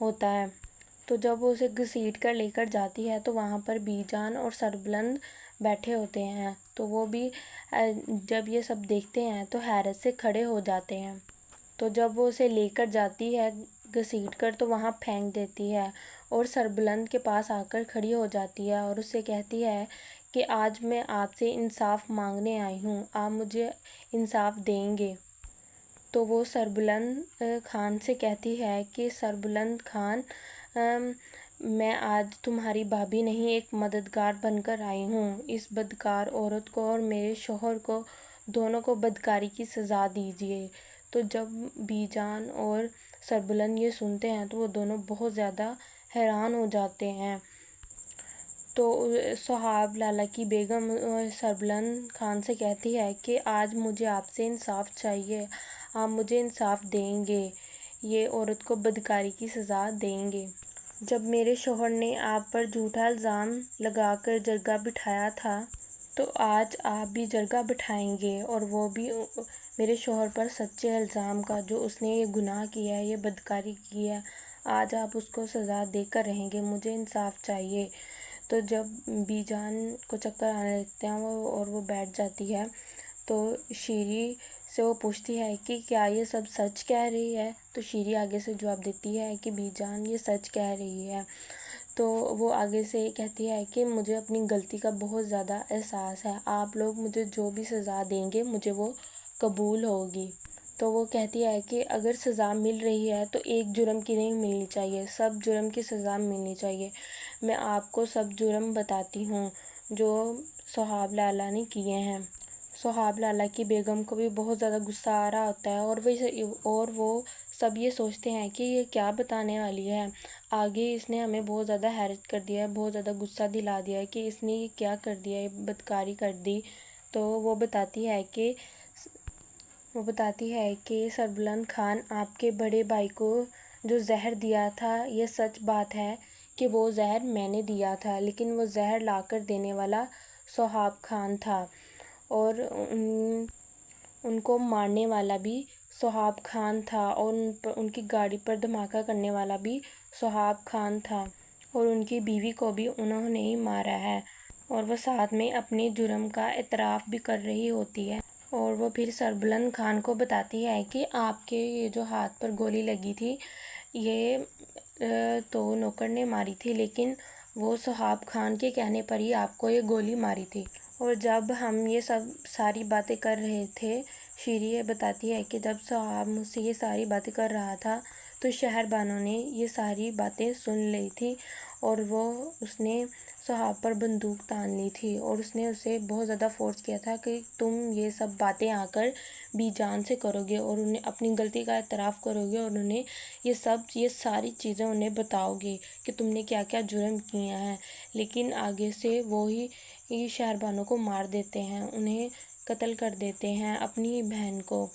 ہوتا ہے۔ تو جب وہ اسے گھسیٹ کر لے کر جاتی ہے تو وہاں پر بی جان اور سربلند بیٹھے ہوتے ہیں، تو وہ بھی جب یہ سب دیکھتے ہیں تو حیرت سے کھڑے ہو جاتے ہیں۔ تو جب وہ اسے لے کر جاتی ہے گھسیٹ کر تو وہاں پھینک دیتی ہے اور سربلند کے پاس آ کر کھڑی ہو جاتی ہے اور اسے کہتی ہے کہ آج میں آپ سے انصاف مانگنے آئی ہوں، آپ مجھے انصاف دیں گے؟ تو وہ سربلند خان سے کہتی ہے کہ سربلند خان، میں آج تمہاری بھابھی نہیں ایک مددگار بن کر آئی ہوں، اس بدکار عورت کو اور میرے شوہر کو دونوں کو بدکاری کی سزا دیجیے۔ تو جب بی جان اور سربلند یہ سنتے ہیں تو وہ دونوں بہت زیادہ حیران ہو جاتے ہیں۔ تو سہاب لالہ کی بیگم سربلند خان سے کہتی ہے کہ آج مجھے آپ سے انصاف چاہیے، آپ مجھے انصاف دیں گے، یہ عورت کو بدکاری کی سزا دیں گے۔ جب میرے شوہر نے آپ پر جھوٹا الزام لگا کر جرگہ بٹھایا تھا تو آج آپ بھی جرگہ بٹھائیں گے، اور وہ بھی میرے شوہر پر سچے الزام کا، جو اس نے یہ گناہ کیا ہے، یہ بدکاری کی ہے، آج آپ اس کو سزا دے کر رہیں گے، مجھے انصاف چاہیے۔ تو جب بی جان کو چکر آنے لگتے ہیں اور وہ بیٹھ جاتی ہے تو شیری سے وہ پوچھتی ہے کہ کیا یہ سب سچ کہہ رہی ہے؟ تو شیری آگے سے جواب دیتی ہے کہ بی جان یہ سچ کہہ رہی ہے۔ تو وہ آگے سے کہتی ہے کہ مجھے اپنی غلطی کا بہت زیادہ احساس ہے، آپ لوگ مجھے جو بھی سزا دیں گے مجھے وہ قبول ہوگی۔ تو وہ کہتی ہے کہ اگر سزا مل رہی ہے تو ایک جرم کی نہیں ملنی چاہیے، سب جرم کی سزا ملنی چاہیے۔ میں آپ کو سب جرم بتاتی ہوں جو سہاب لالہ نے کیے ہیں۔ سہاب لالہ کی بیگم کو بھی بہت زیادہ غصہ آ رہا ہوتا ہے اور وہ سب یہ سوچتے ہیں کہ یہ کیا بتانے والی ہے، آگے اس نے ہمیں بہت زیادہ حیرت کر دیا ہے، بہت زیادہ غصہ دلا دیا ہے کہ اس نے یہ کیا کر دیا ہے، بدکاری کر دی۔ تو وہ بتاتی ہے کہ سربلند خان، آپ کے بڑے بھائی کو جو زہر دیا تھا یہ سچ بات ہے کہ وہ زہر میں نے دیا تھا، لیکن وہ زہر لا کر دینے والا سہاب خان تھا، اور ان کو مارنے والا بھی سہاب خان تھا، اور ان کی گاڑی پر دھماکہ کرنے والا بھی سہاب خان تھا، اور ان کی بیوی کو بھی انہوں نے ہی مارا ہے، اور وہ ساتھ میں اپنے جرم کا اعتراف بھی کر رہی ہوتی ہے۔ اور وہ پھر سربلند خان کو بتاتی ہے کہ آپ کے یہ جو ہاتھ پر گولی لگی تھی یہ تو نوکر نے ماری تھی، لیکن وہ سہاب خان کے کہنے پر ہی آپ کو یہ گولی ماری تھی۔ اور جب ہم یہ ساری باتیں کر رہے تھے، شیری یہ بتاتی ہے کہ جب سہاب مجھ سے یہ ساری باتیں کر رہا تھا تو شہر بانو نے یہ ساری باتیں سن لی تھی، اور اس نے سہاب پر بندوق تان لی تھی، اور اس نے اسے بہت زیادہ فورس کیا تھا کہ تم یہ سب باتیں آ کر بی جان سے کرو گے اور انہیں اپنی غلطی کا اعتراف کرو گے، اور انہیں یہ ساری چیزیں انہیں بتاؤ گے کہ تم نے کیا کیا جرم کیا ہے۔ لیکن آگے سے وہی شہر بانو کو مار دیتے ہیں، انہیں قتل کر دیتے ہیں، اپنی ہی بہن کو۔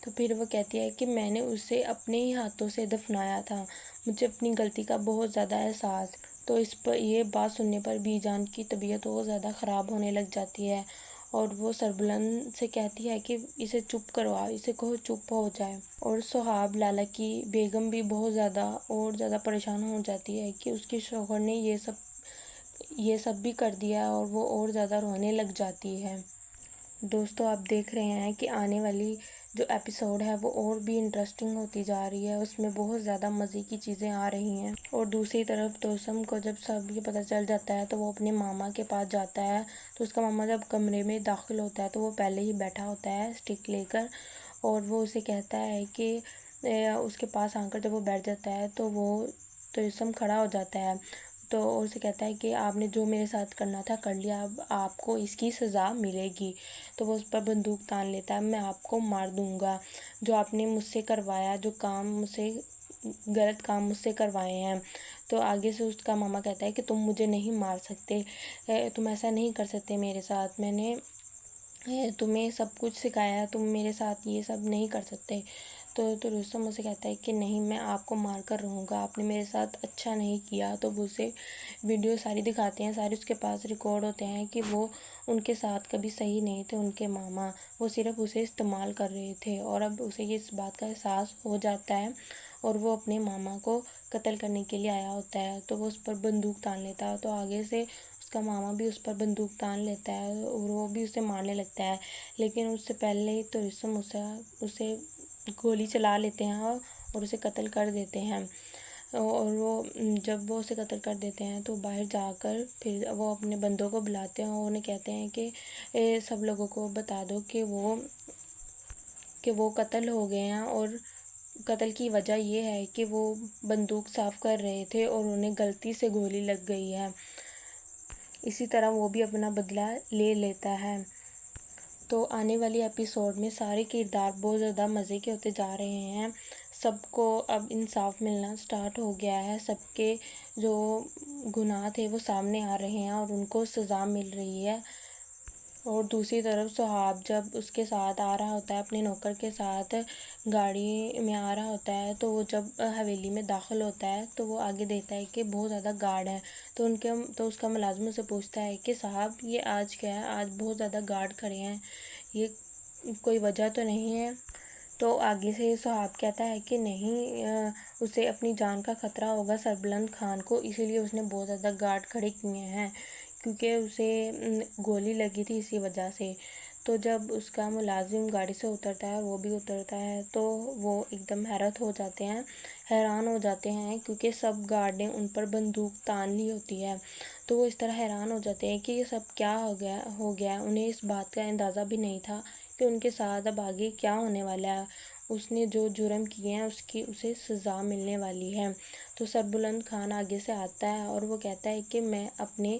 تو پھر وہ کہتی ہے کہ میں نے اسے اپنے ہی ہاتھوں سے دفنایا تھا، مجھے اپنی غلطی کا بہت زیادہ احساس۔ تو اس پر یہ بات سننے پر بی جان کی طبیعت اور زیادہ خراب ہونے لگ جاتی ہے، اور وہ سربلند سے کہتی ہے کہ اسے چپ کرواؤ، اسے کہو چپ ہو جائے۔ اور سہاب لالہ کی بیگم بھی بہت زیادہ پریشان ہو جاتی ہے کہ اس کے شوہر نے یہ سب بھی کر دیا، اور وہ اور زیادہ رونے لگ جاتی ہے۔ دوستو، آپ دیکھ رہے ہیں کہ آنے والی جو ایپیسوڈ ہے وہ اور بھی انٹرسٹنگ ہوتی جا رہی ہے، اس میں بہت زیادہ مزے کی چیزیں آ رہی ہیں۔ اور دوسری طرف توسم کو جب سب یہ پتہ چل جاتا ہے تو وہ اپنے ماما کے پاس جاتا ہے، تو اس کا ماما جب کمرے میں داخل ہوتا ہے تو وہ پہلے ہی بیٹھا ہوتا ہے اسٹک لے کر، اور وہ اسے کہتا ہے کہ اس کے پاس آ کر جب وہ بیٹھ جاتا ہے تو وہ توسم کھڑا ہو جاتا ہے، تو اسے کہتا ہے کہ آپ نے جو میرے ساتھ کرنا تھا کر لیا، اب آپ کو اس کی سزا ملے گی۔ تو وہ اس پر بندوق تان لیتا ہے، میں آپ کو مار دوں گا، جو آپ نے مجھ سے کروایا، جو غلط کام مجھ سے کروائے ہیں۔ تو آگے سے اس کا ماما کہتا ہے کہ تم مجھے نہیں مار سکتے، تم ایسا نہیں کر سکتے میرے ساتھ، میں نے تمہیں سب کچھ سکھایا ہے، تم میرے ساتھ یہ سب نہیں کر سکتے۔ تو رستم اسے کہتا ہے کہ نہیں، میں آپ کو مار کر رہوں گا، آپ نے میرے ساتھ اچھا نہیں کیا۔ تو وہ اسے ویڈیو ساری دکھاتے ہیں، سارے اس کے پاس ریکارڈ ہوتے ہیں کہ وہ ان کے ساتھ کبھی صحیح نہیں تھے، ان کے ماما وہ صرف اسے استعمال کر رہے تھے، اور اب اسے اس بات کا احساس ہو جاتا ہے اور وہ اپنے ماما کو قتل کرنے کے لیے آیا ہوتا ہے تو وہ اس پر بندوق تان لیتا ہے، تو آگے سے اس کا ماما بھی اس پر بندوق تان لیتا ہے اور وہ بھی اسے مارنے لگتا ہے، لیکن اس سے پہلے ہی تورسم اسے گولی چلا لیتے ہیں اور اسے قتل کر دیتے ہیں۔ اور وہ جب وہ اسے قتل کر دیتے ہیں تو باہر جا کر پھر وہ اپنے بندوں کو بلاتے ہیں اور انہیں کہتے ہیں کہ سب لوگوں کو بتا دو کہ وہ قتل ہو گئے ہیں، اور قتل کی وجہ یہ ہے کہ وہ بندوق صاف کر رہے تھے اور انہیں غلطی سے گولی لگ گئی ہے۔ اسی طرح وہ بھی اپنا بدلہ لے لیتا ہے۔ تو آنے والی ایپیسوڈ میں سارے کردار بہت زیادہ مزے کے ہوتے جا رہے ہیں، سب کو اب انصاف ملنا سٹارٹ ہو گیا ہے، سب کے جو گناہ تھے وہ سامنے آ رہے ہیں اور ان کو سزا مل رہی ہے۔ اور دوسری طرف سہاب جب اس کے ساتھ آ رہا ہوتا ہے، اپنے نوکر کے ساتھ گاڑی میں آ رہا ہوتا ہے، تو وہ جب حویلی میں داخل ہوتا ہے تو وہ آگے دیکھتا ہے کہ بہت زیادہ گارڈ ہیں، تو اس کا ملازم اسے پوچھتا ہے کہ صاحب یہ آج کیا ہے، آج بہت زیادہ گارڈ کھڑے ہیں، یہ کوئی وجہ تو نہیں ہے؟ تو آگے سے سہاب کہتا ہے کہ نہیں، اسے اپنی جان کا خطرہ ہوگا سربلند خان کو، اسی لیے اس نے بہت زیادہ گارڈ کھڑے کیے ہیں، کیونکہ اسے گولی لگی تھی اسی وجہ سے۔ تو جب اس کا ملازم گاڑی سے اترتا ہے، وہ بھی اترتا ہے، تو وہ ایک دم حیران ہو جاتے ہیں کیونکہ سب گارڈ نے ان پر بندوق تان لی ہوتی ہے، تو وہ اس طرح حیران ہو جاتے ہیں کہ یہ سب کیا ہو گیا۔ انہیں اس بات کا اندازہ بھی نہیں تھا کہ ان کے ساتھ اب آگے کیا ہونے والا ہے، اس نے جو جرم کیے ہیں اس کی اسے سزا ملنے والی ہے۔ تو سربلند خان آگے سے آتا ہے اور وہ کہتا ہے کہ میں اپنے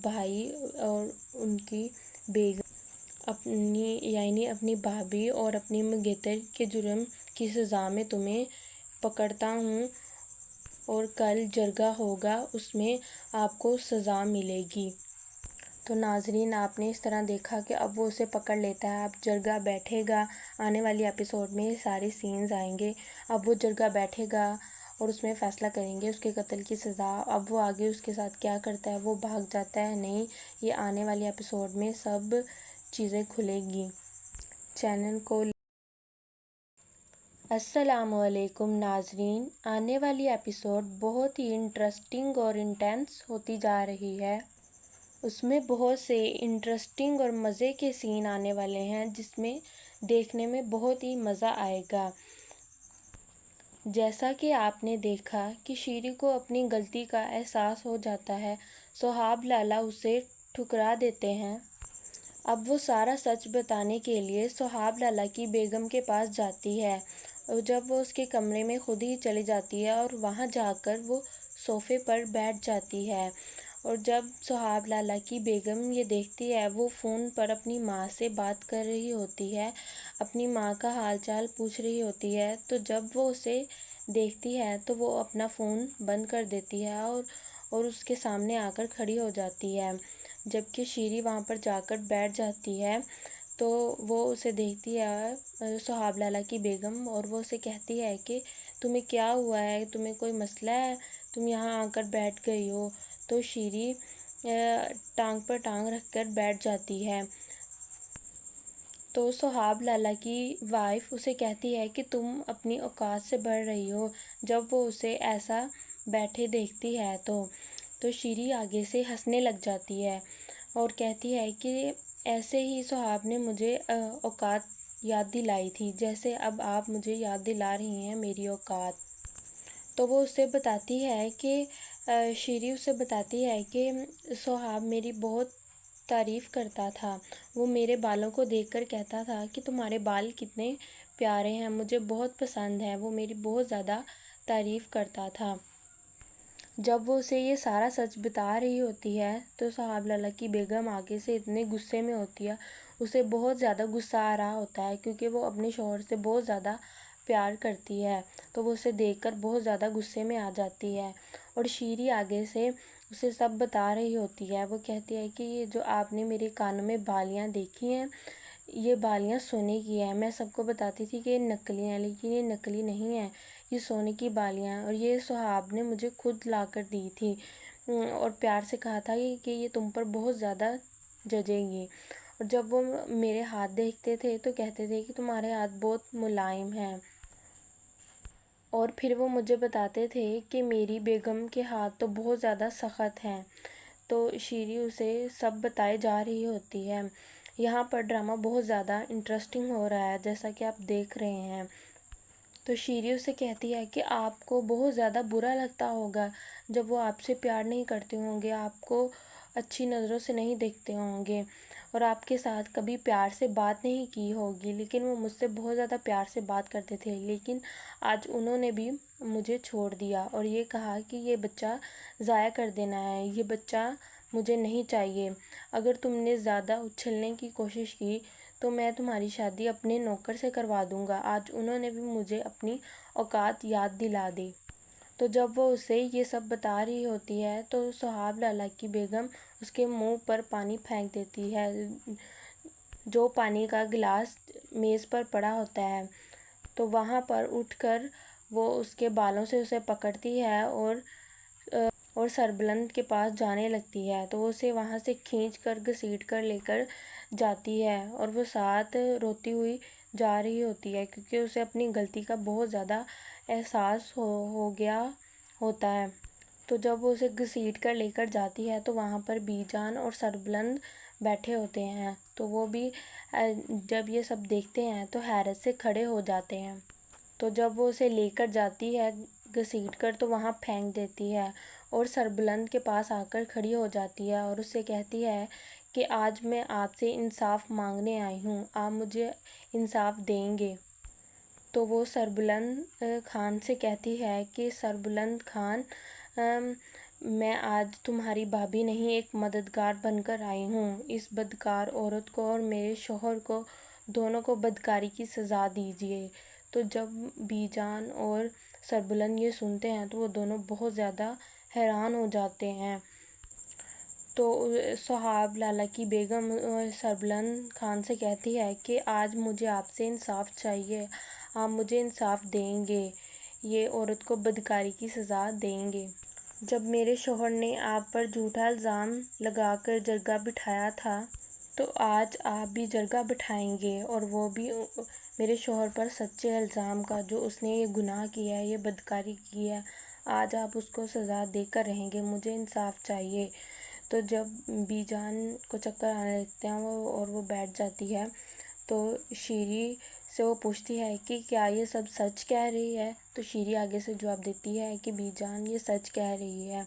بھائی اور ان کی بیگم اپنی بھابھی اور اپنی منگیتر کے جرم کی سزا میں تمہیں پکڑتا ہوں، اور کل جرگہ ہوگا، اس میں آپ کو سزا ملے گی۔ تو ناظرین، آپ نے اس طرح دیکھا کہ اب وہ اسے پکڑ لیتا ہے، اب جرگہ بیٹھے گا، آنے والی ایپیسوڈ میں سارے سینز آئیں گے، اب وہ جرگہ بیٹھے گا اور اس میں فیصلہ کریں گے اس کے قتل کی سزا۔ اب وہ آگے اس کے ساتھ کیا کرتا ہے، وہ بھاگ جاتا ہے، نہیں، یہ آنے والی ایپیسوڈ میں سب چیزیں کھلے گی۔ چینل کو السلام علیکم ناظرین، آنے والی ایپیسوڈ بہت ہی انٹرسٹنگ اور انٹینس ہوتی جا رہی ہے، اس میں بہت سے انٹرسٹنگ اور مزے کے سین آنے والے ہیں جس میں دیکھنے میں بہت ہی مزہ آئے گا۔ جیسا کہ آپ نے دیکھا کہ شیری کو اپنی غلطی کا احساس ہو جاتا ہے، سہاب لالا اسے ٹھکرا دیتے ہیں۔ اب وہ سارا سچ بتانے کے لیے سہاب لالا کی بیگم کے پاس جاتی ہے، اور جب وہ اس کے کمرے میں خود ہی چلی جاتی ہے اور وہاں جا کر وہ صوفے پر بیٹھ جاتی ہے، اور جب سہاب لالا کی بیگم یہ دیکھتی ہے، وہ فون پر اپنی ماں سے بات کر رہی ہوتی ہے، اپنی ماں کا حال چال پوچھ رہی ہوتی ہے، تو جب وہ اسے دیکھتی ہے تو وہ اپنا فون بند کر دیتی ہے اور اس کے سامنے آ کر کھڑی ہو جاتی ہے، جبکہ شیری وہاں پر جا کر بیٹھ جاتی ہے۔ تو وہ اسے دیکھتی ہے، سہاب لالا کی بیگم، اور وہ اسے کہتی ہے کہ تمہیں کیا ہوا ہے، تمہیں کوئی مسئلہ ہے، تم یہاں آ کر بیٹھ گئی ہو؟ تو شیری ٹانگ پر ٹانگ رکھ کر بیٹھ جاتی ہے۔ تو سہاب لالا کی وائف اسے کہتی ہے کہ تم اپنی اوقات سے بڑھ رہی ہو، جب وہ اسے ایسا بیٹھے دیکھتی ہے تو شیری آگے سے ہنسنے لگ جاتی ہے اور کہتی ہے کہ ایسے ہی سہاب نے مجھے اوقات یاد دلائی تھی، جیسے اب آپ مجھے یاد دلا رہی ہیں میری اوقات۔ تو وہ اسے بتاتی ہے کہ شیری اسے بتاتی ہے کہ سہاب میری بہت تعریف کرتا تھا، وہ میرے بالوں کو دیکھ کر کہتا تھا کہ تمہارے بال کتنے پیارے ہیں، مجھے بہت پسند ہے، وہ میری بہت زیادہ تعریف کرتا تھا۔ جب وہ اسے یہ سارا سچ بتا رہی ہوتی ہے تو سہاب لالا کی بیگم آگے سے اتنے غصے میں ہوتی ہے، اسے بہت زیادہ غصہ آ رہا ہوتا ہے کیونکہ وہ اپنے شوہر سے بہت زیادہ پیار کرتی ہے، تو وہ اسے دیکھ کر بہت زیادہ غصے میں آ جاتی ہے، اور شیری آگے سے اسے سب بتا رہی ہوتی ہے۔ وہ کہتی ہے کہ یہ جو آپ نے میرے کانوں میں بالیاں دیکھی ہیں، یہ بالیاں سونے کی ہیں، میں سب کو بتاتی تھی کہ یہ نکلی ہیں، لیکن یہ نکلی نہیں ہیں، یہ سونے کی بالیاں ہیں، اور یہ سہاب نے مجھے خود لا کر دی تھی اور پیار سے کہا تھا کہ یہ تم پر بہت زیادہ جچے گی، اور جب وہ میرے ہاتھ دیکھتے تھے تو کہتے تھے کہ تمہارے ہاتھ بہت ملائم ہیں۔ اور پھر وہ مجھے بتاتے تھے کہ میری بیگم کے ہاتھ تو بہت زیادہ سخت ہیں۔ تو شیری اسے سب بتائے جا رہی ہوتی ہے۔ یہاں پر ڈرامہ بہت زیادہ انٹرسٹنگ ہو رہا ہے جیسا کہ آپ دیکھ رہے ہیں۔ تو شیری اسے کہتی ہے کہ آپ کو بہت زیادہ برا لگتا ہوگا جب وہ آپ سے پیار نہیں کرتے ہوں گے، آپ کو اچھی نظروں سے نہیں دیکھتے ہوں گے اور آپ کے ساتھ کبھی پیار سے بات نہیں کی ہوگی، لیکن وہ مجھ سے بہت زیادہ پیار سے بات کرتے تھے، لیکن آج انہوں نے بھی مجھے چھوڑ دیا اور یہ کہا کہ یہ بچہ ضائع کر دینا ہے، یہ بچہ مجھے نہیں چاہیے۔ اگر تم نے زیادہ اچھلنے کی کوشش کی تو میں تمہاری شادی اپنے نوکر سے کروا دوں گا۔ آج انہوں نے بھی مجھے اپنی اوقات یاد دلا دی۔ تو جب وہ اسے یہ سب بتا رہی ہوتی ہے تو سہاب لالہ کی بیگم اس کے منہ پر پانی پھینک دیتی ہے، جو پانی کا گلاس میز پر پڑا ہوتا ہے۔ تو وہاں پر اٹھ کر وہ اس کے بالوں سے اسے پکڑتی ہے اور سربلند کے پاس جانے لگتی ہے۔ تو وہ اسے وہاں سے کھینچ کر گھسیٹ کر لے کر جاتی ہے اور وہ ساتھ روتی ہوئی جا رہی ہوتی ہے کیونکہ اسے اپنی غلطی کا بہت زیادہ احساس ہو گیا ہوتا ہے۔ تو جب وہ اسے گھسیٹ کر لے کر جاتی ہے تو وہاں پر بی جان اور سربلند بیٹھے ہوتے ہیں، تو وہ بھی جب یہ سب دیکھتے ہیں تو حیرت سے کھڑے ہو جاتے ہیں۔ تو جب وہ اسے لے کر جاتی ہے گھسیٹ کر تو وہاں پھینک دیتی ہے اور سربلند کے پاس آ کر کھڑی ہو جاتی ہے اور اس سے کہتی ہے کہ آج میں آپ سے انصاف مانگنے آئی ہوں، آپ مجھے انصاف دیں گے۔ تو وہ سربلند خان سے کہتی ہے کہ سربلند خان، میں آج تمہاری بھابھی نہیں ایک مددگار بن کر آئی ہوں، اس بدکار عورت کو اور میرے شوہر کو دونوں کو بدکاری کی سزا دیجیے۔ تو جب بی جان اور سربلند یہ سنتے ہیں تو وہ دونوں بہت زیادہ حیران ہو جاتے ہیں۔ تو سہاب لالہ کی بیگم سربلند خان سے کہتی ہے کہ آج مجھے آپ سے انصاف چاہیے، آپ مجھے انصاف دیں گے، یہ عورت کو بدکاری کی سزا دیں گے۔ جب میرے شوہر نے آپ پر جھوٹا الزام لگا کر جرگہ بٹھایا تھا تو آج آپ بھی جرگہ بٹھائیں گے، اور وہ بھی میرے شوہر پر سچے الزام کا، جو اس نے یہ گناہ کیا ہے، یہ بدکاری کی ہے، آج آپ اس کو سزا دے کر رہیں گے، مجھے انصاف چاہیے۔ تو جب بی جان کو چکر آنے لگتے ہیں اور وہ بیٹھ جاتی ہے تو شیری سے وہ پوچھتی ہے کہ کیا یہ سب سچ کہہ رہی ہے؟ تو شیری آگے سے جواب دیتی ہے کہ بی جان یہ سچ کہہ رہی ہے۔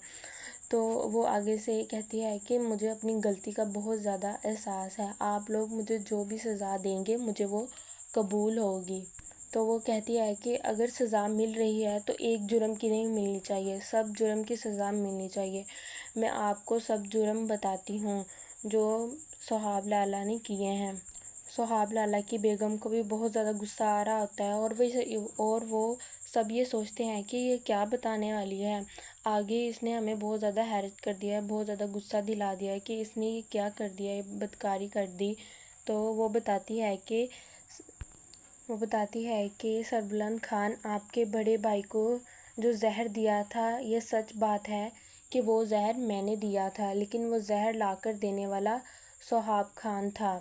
تو وہ آگے سے کہتی ہے کہ مجھے اپنی غلطی کا بہت زیادہ احساس ہے، آپ لوگ مجھے جو بھی سزا دیں گے مجھے وہ قبول ہوگی۔ تو وہ کہتی ہے کہ اگر سزا مل رہی ہے تو ایک جرم کی نہیں ملنی چاہیے، سب جرم کی سزا ملنی چاہیے۔ میں آپ کو سب جرم بتاتی ہوں جو سہاب لالہ نے کیے ہیں۔ سہاب لالہ کی بیگم کو بھی بہت زیادہ غصہ آ رہا ہوتا ہے اور وہ سب یہ سوچتے ہیں کہ یہ کیا بتانے والی ہے، آگے اس نے ہمیں بہت زیادہ حیرت کر دیا ہے، بہت زیادہ غصہ دلا دیا ہے کہ اس نے یہ کیا کر دیا، یہ بدکاری کر دی۔ تو وہ بتاتی ہے کہ سربلند خان، آپ کے بڑے بھائی کو جو زہر دیا تھا یہ سچ بات ہے کہ وہ زہر میں نے دیا تھا، لیکن وہ زہر لا کر دینے والا سہاب خان تھا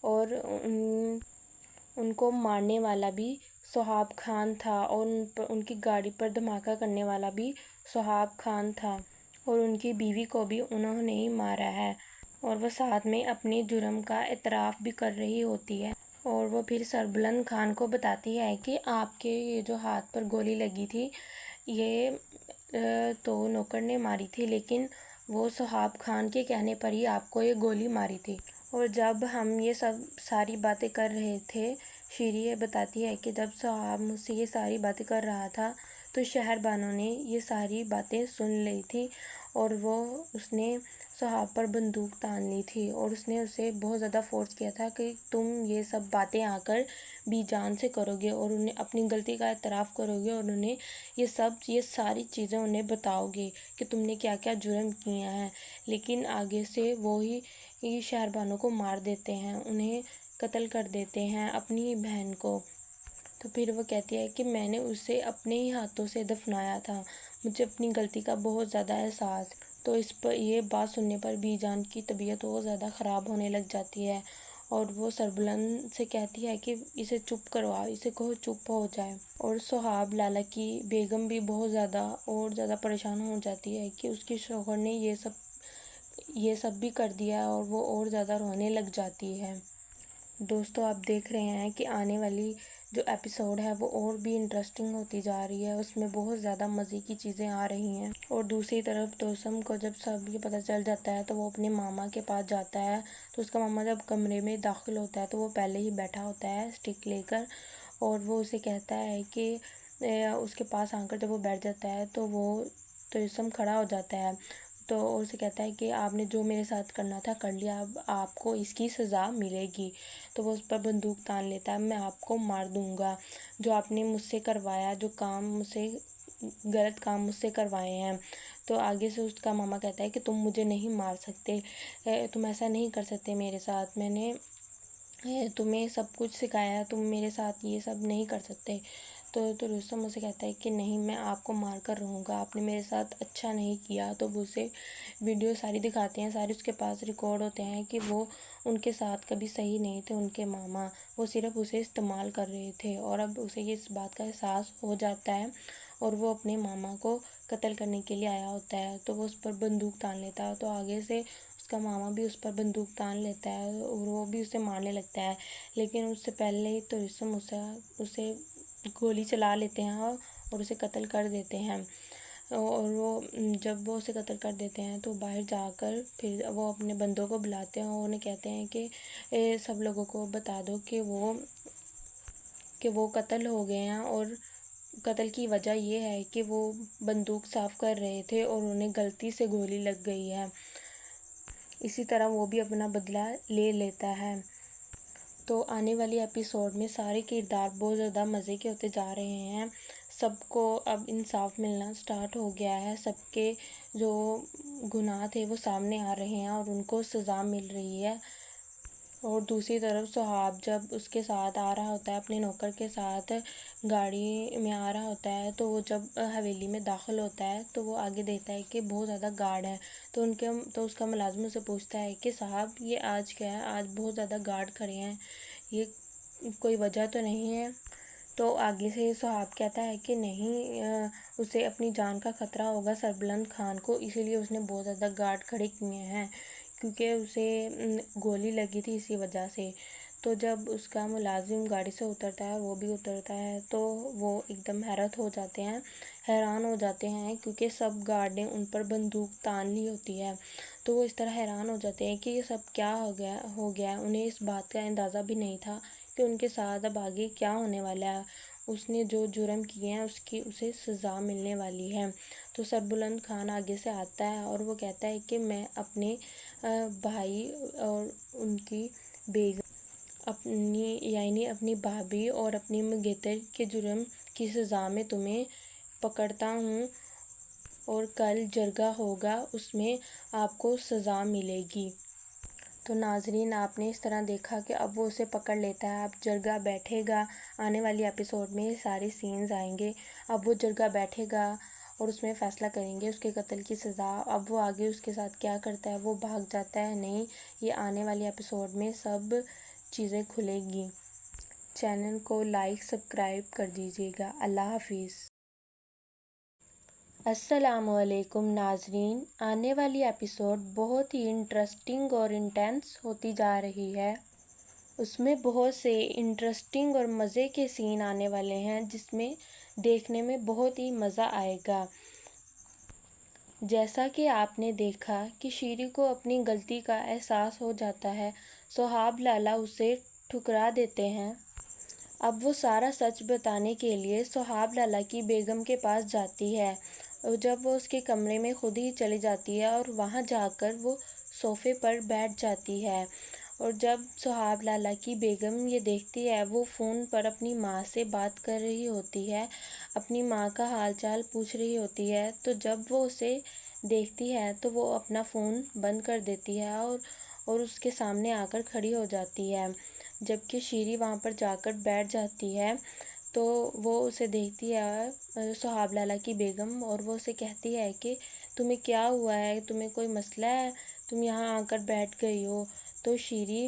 اور ان کو مارنے والا بھی سہاب خان تھا اور ان کی گاڑی پر دھماکہ کرنے والا بھی سہاب خان تھا اور ان کی بیوی کو بھی انہوں نے ہی مارا ہے، اور وہ ساتھ میں اپنے جرم کا اعتراف بھی کر رہی ہوتی ہے۔ اور وہ پھر سربلند خان کو بتاتی ہے کہ آپ کے یہ جو ہاتھ پر گولی لگی تھی یہ تو نوکر نے ماری تھی، لیکن وہ سہاب خان کے کہنے پر ہی آپ کو یہ گولی ماری تھی۔ اور جب ہم یہ ساری باتیں کر رہے تھے، شیری یہ بتاتی ہے کہ جب سہاب مجھ سے یہ ساری باتیں کر رہا تھا تو شہر بانو نے یہ ساری باتیں سن لی تھی اور اس نے سہاب پر بندوق تان لی تھی اور اس نے اسے بہت زیادہ فورس کیا تھا کہ تم یہ سب باتیں آ کر بی جان سے کرو گے اور انہیں اپنی غلطی کا اعتراف کرو گے اور انہیں یہ ساری چیزیں انہیں بتاؤ گے کہ تم نے کیا کیا جرم کیا ہے، لیکن آگے سے وہی شہر بانو کو مار دیتے ہیں، انہیں قتل کر دیتے ہیں، اپنی بہن کو۔ تو پھر وہ کہتی ہے کہ میں نے اسے اپنے ہی ہاتھوں سے دفنایا تھا، مجھے اپنی غلطی کا بہت زیادہ احساس۔ تو اس پر یہ بات سننے پر بی جان کی طبیعت اور زیادہ خراب ہونے لگ جاتی ہے اور وہ سربلند سے کہتی ہے کہ اسے چپ کرواؤ، اسے کہو چپ ہو جائے۔ اور سہاب لالا کی بیگم بھی بہت زیادہ پریشان ہو جاتی ہے کہ اس کے شوہر نے یہ سب بھی کر دیا، اور وہ اور زیادہ رونے لگ جاتی ہے۔ دوستو آپ دیکھ رہے ہیں کہ آنے والی جو ایپیسوڈ ہے وہ اور بھی انٹرسٹنگ ہوتی جا رہی ہے، اس میں بہت زیادہ مزے کی چیزیں آ رہی ہیں۔ اور دوسری طرف توسم کو جب سب یہ پتہ چل جاتا ہے تو وہ اپنے ماما کے پاس جاتا ہے، تو اس کا ماما جب کمرے میں داخل ہوتا ہے تو وہ پہلے ہی بیٹھا ہوتا ہے اسٹک لے کر، اور وہ اسے کہتا ہے کہ اس کے پاس آ کر جب وہ بیٹھ جاتا ہے تو وہ توسم کھڑا ہو جاتا ہے، تو اسے کہتا ہے کہ آپ نے جو میرے ساتھ کرنا تھا کر لیا، اب آپ کو اس کی سزا ملے گی۔ تو وہ اس پر بندوق تان لیتا ہے، میں آپ کو مار دوں گا، جو آپ نے مجھ سے کروایا، جو غلط کام مجھ سے کروائے ہیں۔ تو آگے سے اس کا ماما کہتا ہے کہ تم مجھے نہیں مار سکتے، تم ایسا نہیں کر سکتے میرے ساتھ، میں نے تمہیں سب کچھ سکھایا ہے، تم میرے ساتھ یہ سب نہیں کر سکتے۔ تو رستم اسے کہتا ہے کہ نہیں، میں آپ کو مار کر رہوں گا، آپ نے میرے ساتھ اچھا نہیں کیا۔ تو وہ اسے ویڈیو ساری دکھاتے ہیں، ساری اس کے پاس ریکارڈ ہوتے ہیں کہ وہ ان کے ساتھ کبھی صحیح نہیں تھے، ان کے ماما وہ صرف اسے استعمال کر رہے تھے، اور اب اسے اس بات کا احساس ہو جاتا ہے اور وہ اپنے ماما کو قتل کرنے کے لیے آیا ہوتا ہے، تو وہ اس پر بندوق تان لیتا ہے۔ تو آگے سے اس کا ماما بھی اس پر بندوق تان لیتا ہے اور وہ بھی اسے مارنے لگتا ہے، لیکن اس سے پہلے ہی تو رستم اسے گولی چلا لیتے ہیں اور اسے قتل کر دیتے ہیں۔ اور جب وہ اسے قتل کر دیتے ہیں تو باہر جا کر پھر وہ اپنے بندوں کو بلاتے ہیں اور انہیں کہتے ہیں کہ سب لوگوں کو بتا دو کہ وہ قتل ہو گئے ہیں، اور قتل کی وجہ یہ ہے کہ وہ بندوق صاف کر رہے تھے اور انہیں غلطی سے گولی لگ گئی ہے۔ اسی طرح وہ بھی اپنا بدلہ لے لیتا ہے۔ تو آنے والی ایپیسوڈ میں سارے کردار بہت زیادہ مزے کے ہوتے جا رہے ہیں، سب کو اب انصاف ملنا سٹارٹ ہو گیا ہے، سب کے جو گناہ تھے وہ سامنے آ رہے ہیں اور ان کو سزا مل رہی ہے۔ اور دوسری طرف سہاب جب اس کے ساتھ آ رہا ہوتا ہے، اپنے نوکر کے ساتھ گاڑی میں آ رہا ہوتا ہے، تو وہ جب حویلی میں داخل ہوتا ہے تو وہ آگے دیکھتا ہے کہ بہت زیادہ گارڈ ہیں، تو اس کا ملازم اسے پوچھتا ہے کہ صاحب یہ آج کیا ہے، آج بہت زیادہ گارڈ کھڑے ہیں، یہ کوئی وجہ تو نہیں ہے؟ تو آگے سے سہاب کہتا ہے کہ نہیں، اسے اپنی جان کا خطرہ ہوگا سربلند خان کو، اسی لیے اس نے بہت زیادہ گارڈ کھڑے کیے ہیں، کیونکہ اسے گولی لگی تھی اسی وجہ سے۔ تو جب اس کا ملازم گاڑی سے اترتا ہے، وہ بھی اترتا ہے، تو وہ ایک دم حیران ہو جاتے ہیں کیونکہ سب گارڈ نے ان پر بندوق تان لی ہوتی ہے، تو وہ اس طرح حیران ہو جاتے ہیں کہ یہ سب کیا ہو گیا۔ انہیں اس بات کا اندازہ بھی نہیں تھا کہ ان کے ساتھ اب آگے کیا ہونے والا ہے، اس نے جو جرم کیے ہیں اسے سزا ملنے والی ہے۔ تو سربلند خان آگے سے آتا ہے اور وہ کہتا ہے کہ میں اپنے بھائی اور ان کی بیگم، اپنی بھابھی اور اپنی منگیتر کے جرم کی سزا میں تمہیں پکڑتا ہوں، اور کل جرگہ ہوگا، اس میں آپ کو سزا ملے گی۔ تو ناظرین آپ نے اس طرح دیکھا کہ اب وہ اسے پکڑ لیتا ہے، اب جرگہ بیٹھے گا، آنے والی ایپیسوڈ میں سارے سینز آئیں گے، اب وہ جرگہ بیٹھے گا اور اس میں فیصلہ کریں گے اس کے قتل کی سزا۔ اب وہ آگے اس کے ساتھ کیا کرتا ہے، وہ بھاگ جاتا ہے، نہیں، یہ آنے والی ایپیسوڈ میں سب چیزیں کھلے گی۔ چینل کو لائک سبسکرائب کر دیجیے گا۔ اللہ حافظ۔ السلام علیکم ناظرین، آنے والی ایپیسوڈ بہت ہی انٹرسٹنگ اور انٹینس ہوتی جا رہی ہے، اس میں بہت سے انٹرسٹنگ اور مزے کے سین آنے والے ہیں جس میں دیکھنے میں بہت ہی مزہ آئے گا۔ جیسا کہ آپ نے دیکھا کہ شیری کو اپنی غلطی کا احساس ہو جاتا ہے، سہاب لالا اسے ٹھکرا دیتے ہیں۔ اب وہ سارا سچ بتانے کے لیے سہاب لالا کی بیگم کے پاس جاتی ہے، اور جب وہ اس کے کمرے میں خود ہی چلی جاتی ہے اور وہاں جا کر وہ صوفے پر بیٹھ جاتی ہے، اور جب سہاب لالا کی بیگم یہ دیکھتی ہے، وہ فون پر اپنی ماں سے بات کر رہی ہوتی ہے، اپنی ماں کا حال چال پوچھ رہی ہوتی ہے، تو جب وہ اسے دیکھتی ہے تو وہ اپنا فون بند کر دیتی ہے اور اس کے سامنے آ کر کھڑی ہو جاتی ہے، جبکہ شیری وہاں پر جا کر بیٹھ جاتی ہے۔ تو وہ اسے دیکھتی ہے سہاب لالا کی بیگم، اور وہ اسے کہتی ہے کہ تمہیں کیا ہوا ہے، تمہیں کوئی مسئلہ ہے، تم یہاں آ کر بیٹھ گئی ہو؟ تو شیری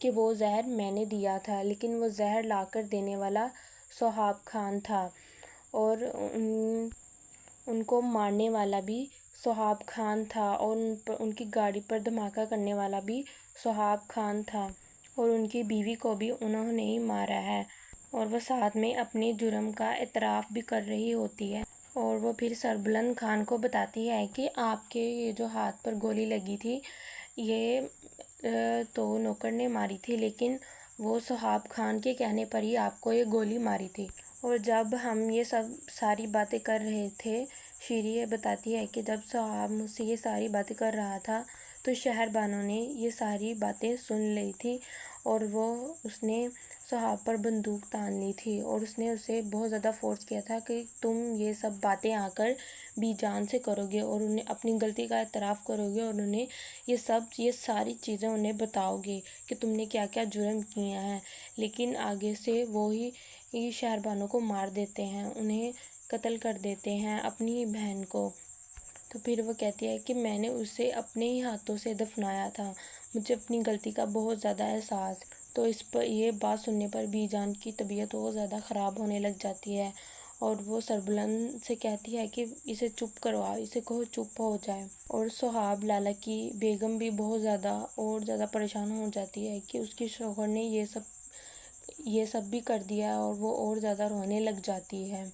کہ وہ زہر میں نے دیا تھا، لیکن وہ زہر لا کر دینے والا سہاب خان تھا، اور ان کو مارنے والا بھی سہاب خان تھا، اور ان کی گاڑی پر دھماکہ کرنے والا بھی سہاب خان تھا، اور ان کی بیوی کو بھی انہوں نے ہی مارا ہے، اور وہ ساتھ میں اپنے جرم کا اعتراف بھی کر رہی ہوتی ہے۔ اور وہ پھر سربلند خان کو بتاتی ہے کہ آپ کے یہ جو ہاتھ پر گولی لگی تھی، یہ تو نوکر نے ماری تھی، لیکن وہ سہاب خان کے کہنے پر ہی آپ کو یہ گولی ماری تھی۔ اور جب ہم یہ ساری باتیں کر رہے تھے، شیری یہ بتاتی ہے کہ جب سہاب مجھ سے یہ ساری باتیں کر رہا تھا تو شہر بانو نے یہ ساری باتیں سن لی تھی، اور اس نے سہاب پر بندوق تان لی تھی، اور اس نے اسے بہت زیادہ فورس کیا تھا کہ تم یہ سب باتیں آ کر بی جان سے کرو گے، اور انہیں اپنی غلطی کا اعتراف کرو گے، اور انہیں یہ ساری چیزیں انہیں بتاؤ گے کہ تم نے کیا کیا جرم کیا ہے۔ لیکن آگے سے وہی شہر بانو کو مار دیتے ہیں، انہیں قتل کر دیتے ہیں، اپنی بہن کو۔ تو پھر وہ کہتی ہے کہ میں نے اسے اپنے ہی ہاتھوں سے دفنایا تھا، مجھے اپنی غلطی کا بہت زیادہ احساس۔ تو اس پر یہ بات سننے پر بی جان کی طبیعت بہت زیادہ خراب ہونے لگ جاتی ہے، اور وہ سربلند سے کہتی ہے کہ اسے چپ کرواؤ، اسے کہو چپ ہو جائے۔ اور سہاب لالا کی بیگم بھی بہت زیادہ پریشان ہو جاتی ہے کہ اس کے شوہر نے یہ سب بھی کر دیا، اور وہ اور زیادہ رونے لگ جاتی ہے۔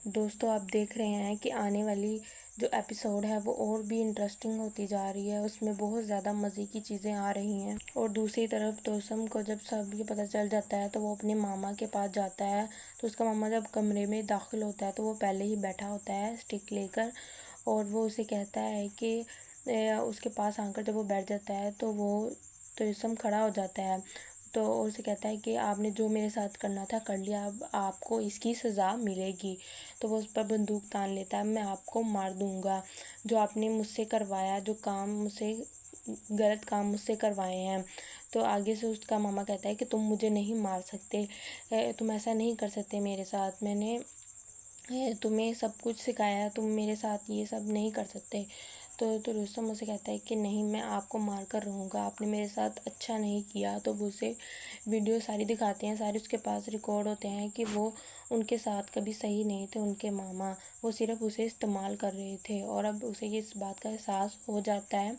دوستو، آپ دیکھ رہے ہیں کہ آنے والی جو ایپیسوڈ ہے وہ اور بھی انٹرسٹنگ ہوتی جا رہی ہے، اس میں بہت زیادہ مزے کی چیزیں آ رہی ہیں۔ اور دوسری طرف توسم کو جب سب یہ پتہ چل جاتا ہے تو وہ اپنے ماما کے پاس جاتا ہے، تو اس کا ماما جب کمرے میں داخل ہوتا ہے تو وہ پہلے ہی بیٹھا ہوتا ہے اسٹک لے کر، اور وہ اسے کہتا ہے کہ اس کے پاس آ کر جب وہ بیٹھ جاتا ہے تو توسم کھڑا ہو جاتا ہے، تو اسے کہتا ہے کہ آپ نے جو میرے ساتھ کرنا تھا کر لیا، اب آپ کو اس کی سزا ملے گی۔ تو وہ اس پر بندوق تان لیتا ہے، میں آپ کو مار دوں گا، جو آپ نے مجھ سے کروایا، جو غلط کام مجھ سے کروائے ہیں۔ تو آگے سے اس کا ماما کہتا ہے کہ تم مجھے نہیں مار سکتے، تم ایسا نہیں کر سکتے میرے ساتھ، میں نے تمہیں سب کچھ سکھایا، تم میرے ساتھ یہ سب نہیں کر سکتے۔ تو رستم اسے کہتا ہے کہ نہیں، میں آپ کو مار کر رہوں گا، آپ نے میرے ساتھ اچھا نہیں کیا۔ تو وہ اسے ویڈیو ساری دکھاتے ہیں، سارے اس کے پاس ریکارڈ ہوتے ہیں کہ وہ ان کے ساتھ کبھی صحیح نہیں تھے، ان کے ماما وہ صرف اسے استعمال کر رہے تھے، اور اب اسے اس بات کا احساس ہو جاتا ہے،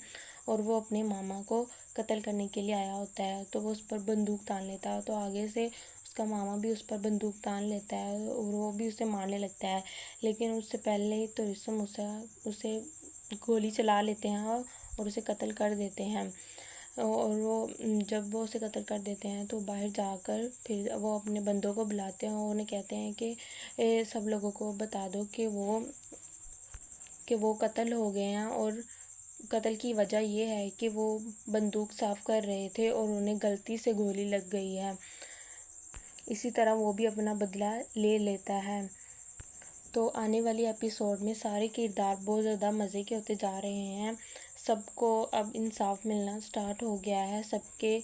اور وہ اپنے ماما کو قتل کرنے کے لیے آیا ہوتا ہے، تو وہ اس پر بندوق تان لیتا ہے، تو آگے سے اس کا ماما بھی اس پر بندوق تان لیتا ہے، اور وہ بھی اسے مارنے لگتا ہے، لیکن اس سے پہلے ہی تو رستم اسے گولی چلا لیتے ہیں اور اسے قتل کر دیتے ہیں۔ اور جب وہ اسے قتل کر دیتے ہیں تو باہر جا کر پھر وہ اپنے بندوں کو بلاتے ہیں، اور انہیں کہتے ہیں کہ سب لوگوں کو بتا دو کہ وہ قتل ہو گئے ہیں، اور قتل کی وجہ یہ ہے کہ وہ بندوق صاف کر رہے تھے اور انہیں غلطی سے گولی لگ گئی ہے۔ اسی طرح وہ بھی اپنا بدلہ لے لیتا ہے۔ تو آنے والی ایپیسوڈ میں سارے کردار بہت زیادہ مزے کے ہوتے جا رہے ہیں، سب کو اب انصاف ملنا سٹارٹ ہو گیا ہے، سب کے